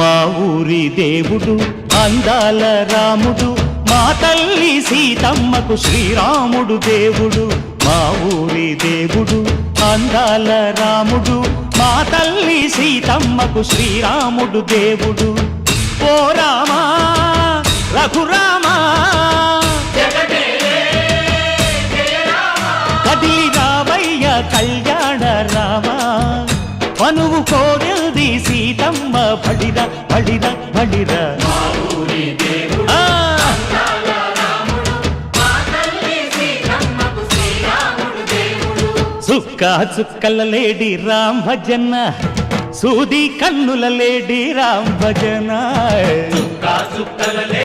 మా ఊరి దేవుడు అందాల రాముడు, మా తల్లి సీతమ్మకు శ్రీరాముడు దేవుడు. మా ఊరి దేవుడు అందాల రాముడు, మా తల్లి సీతమ్మకు శ్రీరాముడు దేవుడు. ఓ రామా రఘురామా కదిలి రావయ్య కళ్యాణ రామా, మనువు కోరెల్ది సీతమ్మ బడిర బడిర బడిర. చుక్క చుక్కల లేడి రామ్ భజన, సూది కన్నుల లేడి రామ్ భజన.